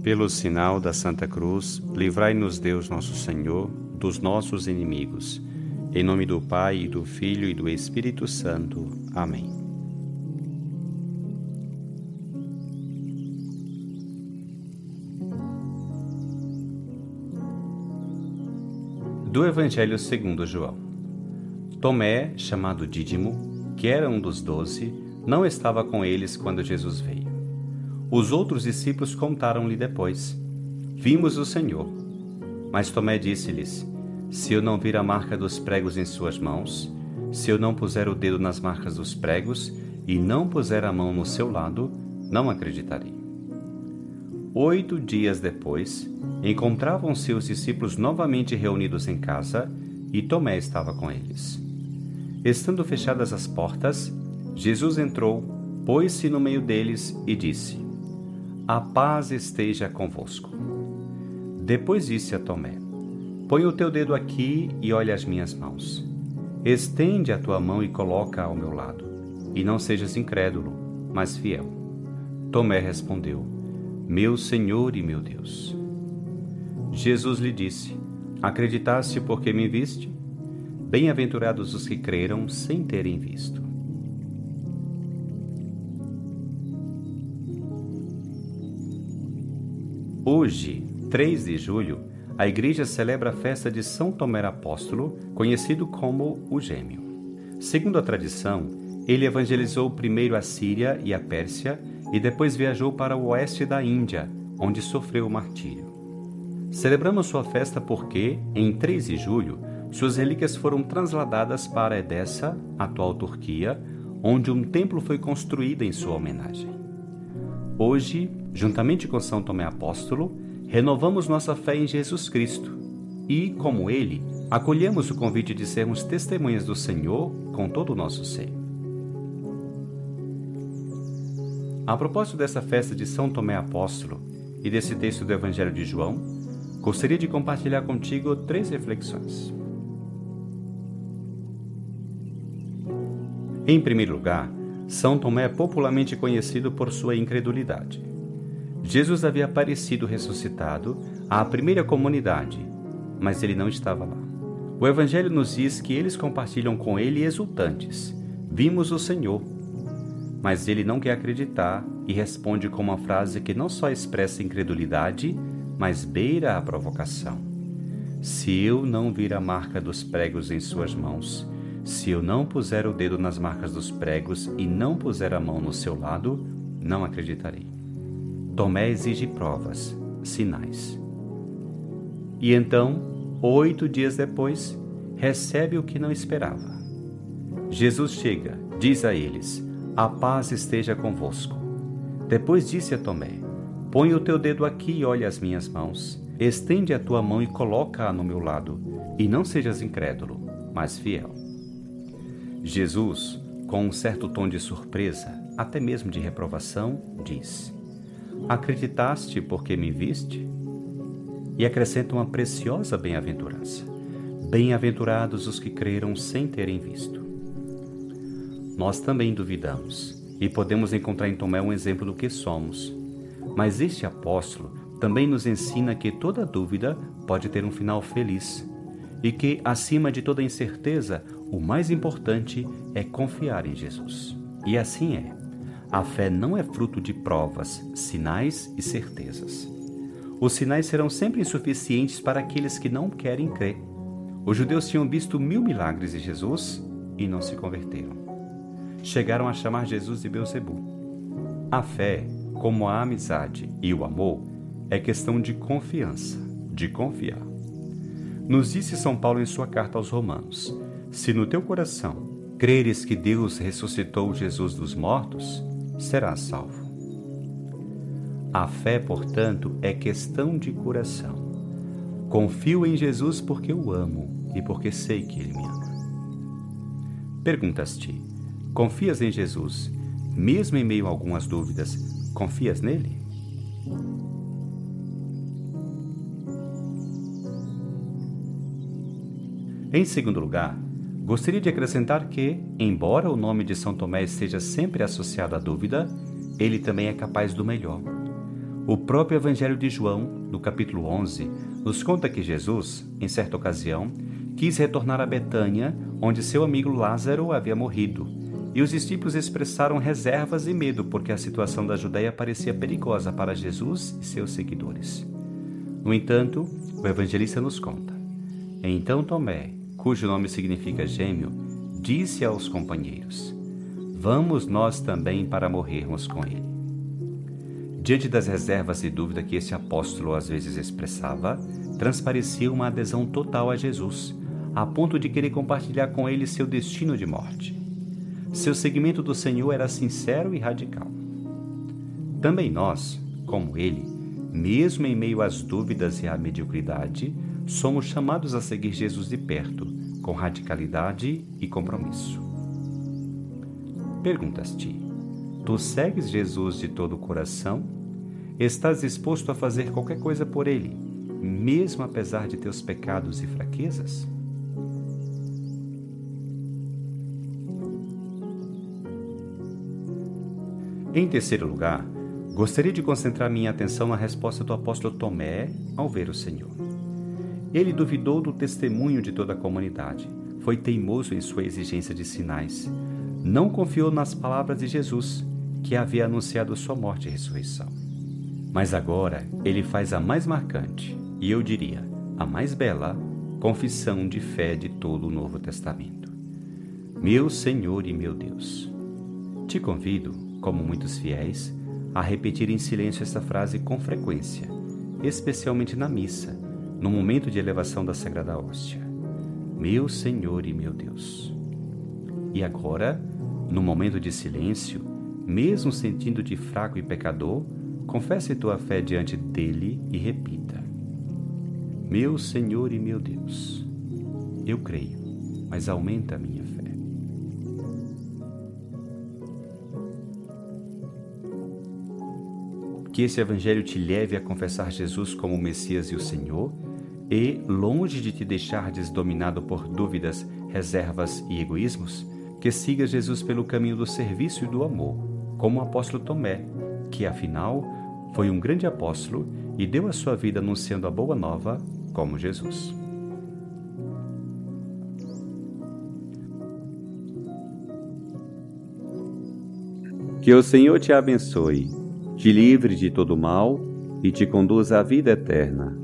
Pelo sinal da Santa Cruz, livrai-nos Deus nosso Senhor dos nossos inimigos. Em nome do Pai, e do Filho e do Espírito Santo. Amém. Do Evangelho segundo João. Tomé, chamado Dídimo, que era um dos 12, não estava com eles quando Jesus veio. Os outros discípulos contaram-lhe depois: Vimos o Senhor. Mas Tomé disse-lhes: Se eu não vir a marca dos pregos em suas mãos, se eu não puser o dedo nas marcas dos pregos e não puser a mão no seu lado, não acreditarei. 8 dias depois, encontravam-se os discípulos novamente reunidos em casa e Tomé estava com eles. Estando fechadas as portas, Jesus entrou, pôs-se no meio deles e disse: A paz esteja convosco. Depois disse a Tomé: Põe o teu dedo aqui e olha as minhas mãos. Estende a tua mão e coloca ao meu lado. E não sejas incrédulo, mas fiel. Tomé respondeu: Meu Senhor e meu Deus. Jesus lhe disse: Acreditaste porque me viste? Bem-aventurados os que creram sem terem visto. Hoje, 3 de julho, a Igreja celebra a festa de São Tomé Apóstolo, conhecido como o Gêmeo. Segundo a tradição, ele evangelizou primeiro a Síria e a Pérsia e depois viajou para o oeste da Índia, onde sofreu o martírio. Celebramos sua festa porque, em 3 de julho, suas relíquias foram transladadas para Edessa, atual Turquia, onde um templo foi construído em sua homenagem. Hoje, juntamente com São Tomé Apóstolo, renovamos nossa fé em Jesus Cristo e, como ele, acolhemos o convite de sermos testemunhas do Senhor com todo o nosso ser. A propósito dessa festa de São Tomé Apóstolo e desse texto do Evangelho de João, gostaria de compartilhar contigo 3 reflexões. Em primeiro lugar, São Tomé é popularmente conhecido por sua incredulidade. Jesus havia aparecido ressuscitado à primeira comunidade, mas ele não estava lá. O Evangelho nos diz que eles compartilham com ele exultantes: Vimos o Senhor. Mas ele não quer acreditar e responde com uma frase que não só expressa incredulidade, mas beira a provocação: Se eu não vir a marca dos pregos em suas mãos, se eu não puser o dedo nas marcas dos pregos e não puser a mão no seu lado, não acreditarei. Tomé exige provas, sinais. E então, 8 dias depois, recebe o que não esperava. Jesus chega, diz a eles: A paz esteja convosco. Depois disse a Tomé: Põe o teu dedo aqui e olha as minhas mãos. Estende a tua mão e coloca-a no meu lado. E não sejas incrédulo, mas fiel. Jesus, com um certo tom de surpresa, até mesmo de reprovação, diz: Acreditaste porque me viste? E acrescenta uma preciosa bem-aventurança: Bem-aventurados os que creram sem terem visto. Nós também duvidamos e podemos encontrar em Tomé um exemplo do que somos. Mas este apóstolo também nos ensina que toda dúvida pode ter um final feliz e que, acima de toda incerteza, o mais importante é confiar em Jesus. E assim é. A fé não é fruto de provas, sinais e certezas. Os sinais serão sempre insuficientes para aqueles que não querem crer. Os judeus tinham visto 1000 milagres de Jesus e não se converteram. Chegaram a chamar Jesus de Beelzebu. A fé, como a amizade e o amor, é questão de confiança, de confiar. Nos disse São Paulo em sua carta aos Romanos: Se no teu coração creres que Deus ressuscitou Jesus dos mortos, serás salvo. A fé, portanto, é questão de coração. Confio em Jesus porque o amo e porque sei que Ele me ama. Perguntas-te: confias em Jesus, mesmo em meio a algumas dúvidas, confias nele? Em segundo lugar, gostaria de acrescentar que, embora o nome de São Tomé esteja sempre associado à dúvida, ele também é capaz do melhor. O próprio Evangelho de João, no capítulo 11, nos conta que Jesus, em certa ocasião, quis retornar a Betânia, onde seu amigo Lázaro havia morrido, e os discípulos expressaram reservas e medo porque a situação da Judéia parecia perigosa para Jesus e seus seguidores. No entanto, o evangelista nos conta: então Tomé, cujo nome significa gêmeo, disse aos companheiros: vamos nós também para morrermos com ele. Diante das reservas e dúvida que esse apóstolo às vezes expressava, transparecia uma adesão total a Jesus, a ponto de querer compartilhar com ele seu destino de morte. Seu seguimento do Senhor era sincero e radical. Também nós, como ele, mesmo em meio às dúvidas e à mediocridade, somos chamados a seguir Jesus de perto, com radicalidade e compromisso. Perguntas-te: tu segues Jesus de todo o coração? Estás disposto a fazer qualquer coisa por Ele, mesmo apesar de teus pecados e fraquezas? Em terceiro lugar, gostaria de concentrar minha atenção na resposta do apóstolo Tomé ao ver o Senhor. Ele duvidou do testemunho de toda a comunidade, foi teimoso em sua exigência de sinais, não confiou nas palavras de Jesus, que havia anunciado sua morte e ressurreição. Mas agora ele faz a mais marcante, e eu diria, a mais bela, confissão de fé de todo o Novo Testamento. Meu Senhor e meu Deus. Te convido, como muitos fiéis, a repetir em silêncio esta frase com frequência, especialmente na missa, no momento de elevação da Sagrada Hóstia. Meu Senhor e meu Deus. E agora, no momento de silêncio, mesmo sentindo-te fraco e pecador, confesse tua fé diante dele e repita: meu Senhor e meu Deus. Eu creio, mas aumenta a minha fé. Que esse Evangelho te leve a confessar Jesus como o Messias e o Senhor, e, longe de te deixardes dominado por dúvidas, reservas e egoísmos, que sigas Jesus pelo caminho do serviço e do amor, como o apóstolo Tomé, que, afinal, foi um grande apóstolo e deu a sua vida anunciando a boa nova como Jesus. Que o Senhor te abençoe, te livre de todo mal e te conduza à vida eterna.